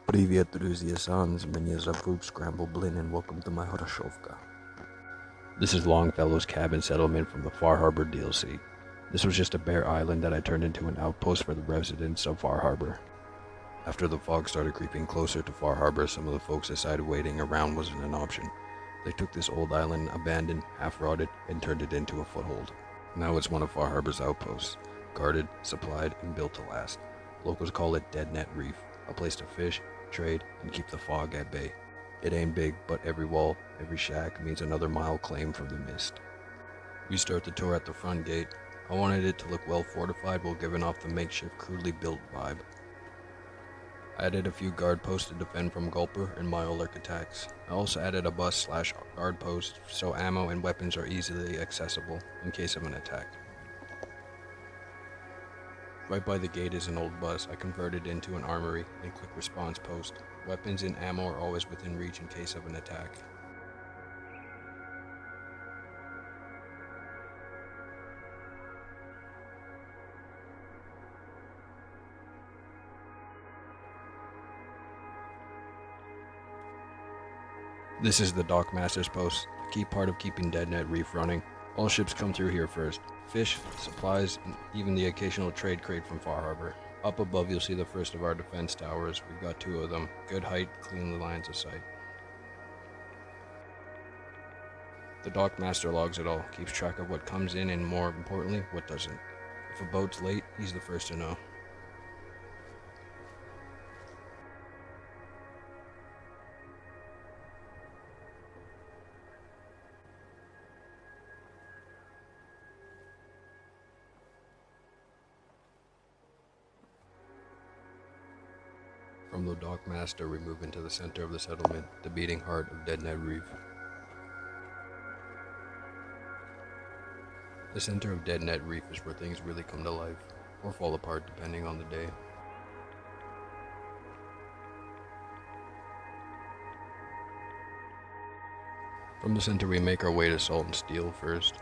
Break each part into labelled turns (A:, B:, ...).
A: Привет, друзья, sans, меня зовут Scramble Blin, and welcome to my Horoshovka. This is Longfellows cabin settlement from the Far Harbor DLC. This was just a bare island that I turned into an outpost for the residents of Far Harbor. After the fog started creeping closer to Far Harbor, some of the folks decided waiting around wasn't an option. They took this old island, abandoned, half-rotted, and turned it into a foothold. Now it's one of Far Harbor's outposts, guarded, supplied, and built to last. Locals call it DeadNet Reef, a place to fish, trade, and keep the fog at bay. It ain't big, but every wall, every shack means another mile claim from the mist. We start the tour at the front gate. I wanted it to look well fortified while giving off the makeshift crudely built vibe. I added a few guard posts to defend from Gulper and Myolurk attacks. I also added a bus/guard post so ammo and weapons are easily accessible in case of an attack. Right by the gate is an old bus I converted into an armory and quick response post. Weapons and ammo are always within reach in case of an attack. This is the Dockmaster's post, a key part of keeping DeadNet Reef running. All ships come through here first. Fish, supplies, and even the occasional trade crate from Far Harbor. Up above you'll see the first of our defense towers. We've got 2 of them. Good height, clean lines of sight. The Dockmaster logs it all, keeps track of what comes in and more importantly, what doesn't. If a boat's late, he's the first to know. From the Dockmaster, we move into the center of the settlement, the beating heart of DeadNet Reef. The center of DeadNet Reef is where things really come to life, or fall apart depending on the day. From the center we make our way to Salt and Steel first.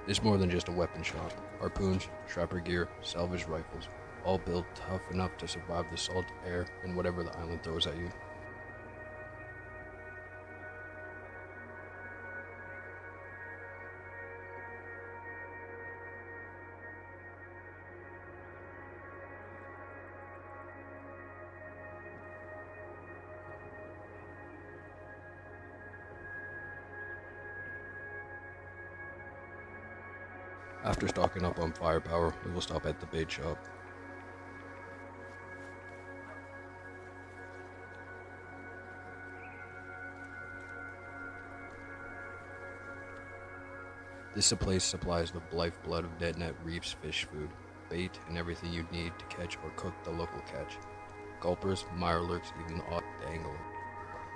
A: It's more than just a weapon shop. Harpoons, trapper gear, salvage rifles, all built tough enough to survive the salt, air, and whatever the island throws at you. After stocking up on firepower, we will stop at the bait shop. This place supplies the lifeblood of DeadNet Reef's fish food, bait, and everything you need to catch or cook the local catch. Gulpers, mirelurks, even the odd dangler.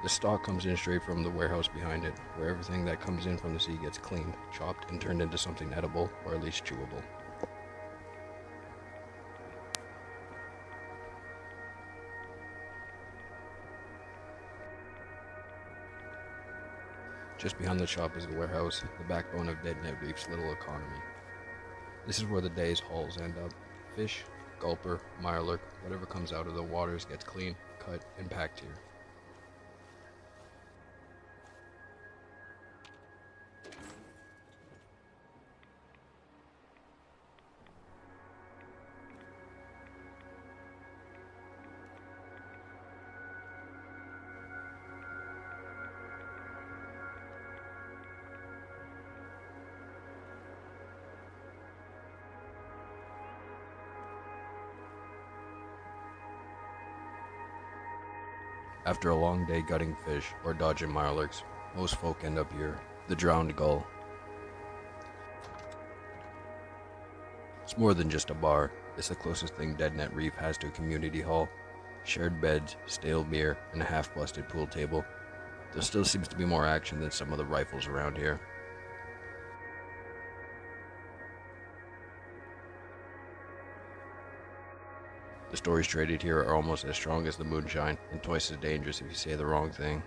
A: The stock comes in straight from the warehouse behind it, where everything that comes in from the sea gets cleaned, chopped, and turned into something edible, or at least chewable. Just behind the shop is the warehouse, the backbone of DeadNet Reef's little economy. This is where the day's hauls end up. Fish, gulper, mirelurk, whatever comes out of the waters gets cleaned, cut, and packed here. After a long day gutting fish or dodging mirelurks, most folk end up here, the Drowned Gull. It's more than just a bar, it's the closest thing DeadNet Reef has to a community hall. Shared beds, stale beer, and a half-busted pool table. There still seems to be more action than some of the rifles around here. The stories traded here are almost as strong as the moonshine, and twice as dangerous if you say the wrong thing.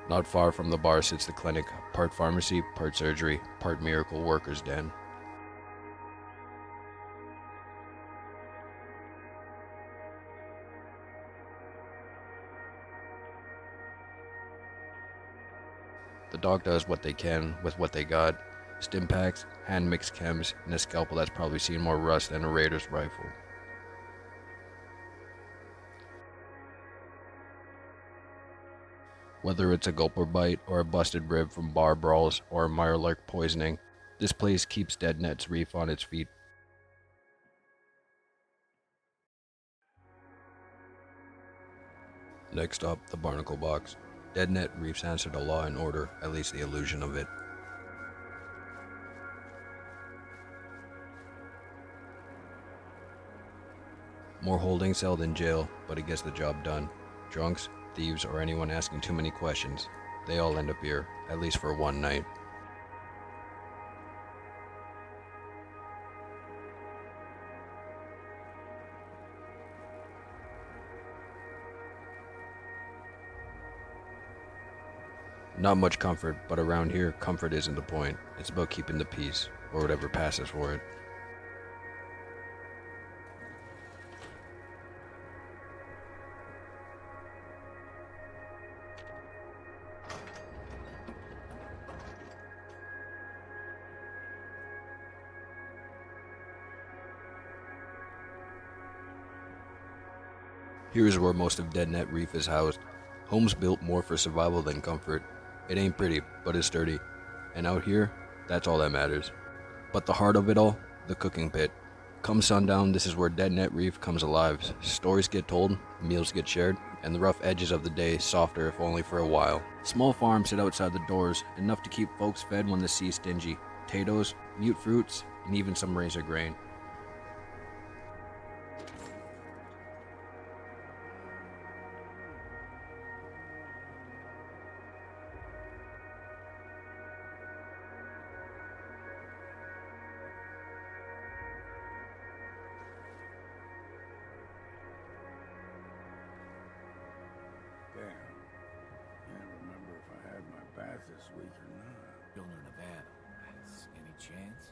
A: Not far from the bar sits the clinic, part pharmacy, part surgery, part miracle worker's den. The doc does what they can with what they got. Stim packs, hand mixed chems, and a scalpel that's probably seen more rust than a raider's rifle. Whether it's a gulper bite or a busted rib from bar brawls or a Mirelurk poisoning, this place keeps DeadNet's Reef on its feet. Next up, the Barnacle Box. DeadNet Reef's answer to law and order, at least the illusion of it. More holding cell than jail, but it gets the job done. Drunks, thieves, or anyone asking too many questions, they all end up here, at least for one night. Not much comfort, but around here, comfort isn't the point. It's about keeping the peace, or whatever passes for it. Here is where most of DeadNet Reef is housed. Homes built more for survival than comfort. It ain't pretty, but it's sturdy. And out here, that's all that matters. But the heart of it all, the cooking pit. Come sundown, this is where DeadNet Reef comes alive. Stories get told, meals get shared, and the rough edges of the day softer if only for a while. Small farms sit outside the doors, enough to keep folks fed when the sea's stingy. Potatoes, mute fruits, and even some razor grain.
B: This week or not.
C: Bill in Nevada. Has any chance?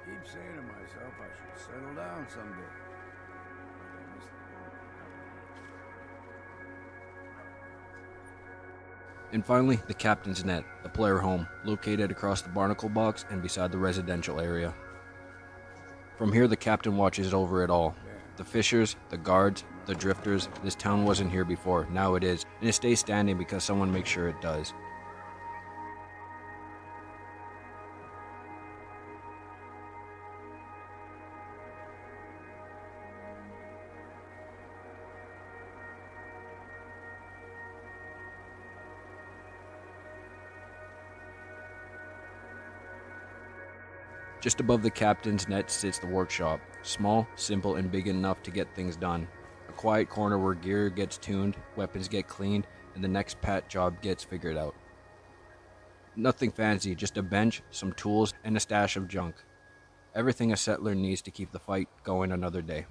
B: Keep saying to myself I should settle down someday.
A: And finally, the captain's net, the player home, located across the Barnacle Box and beside the residential area. From here, the captain watches over it all. The fishers, the guards, the drifters. This town wasn't here before, now it is, and it stays standing because someone makes sure it does. Just above the captain's net sits the workshop, small, simple, and big enough to get things done. A quiet corner where gear gets tuned, weapons get cleaned, and the next pat job gets figured out. Nothing fancy, just a bench, some tools, and a stash of junk. Everything a settler needs to keep the fight going another day.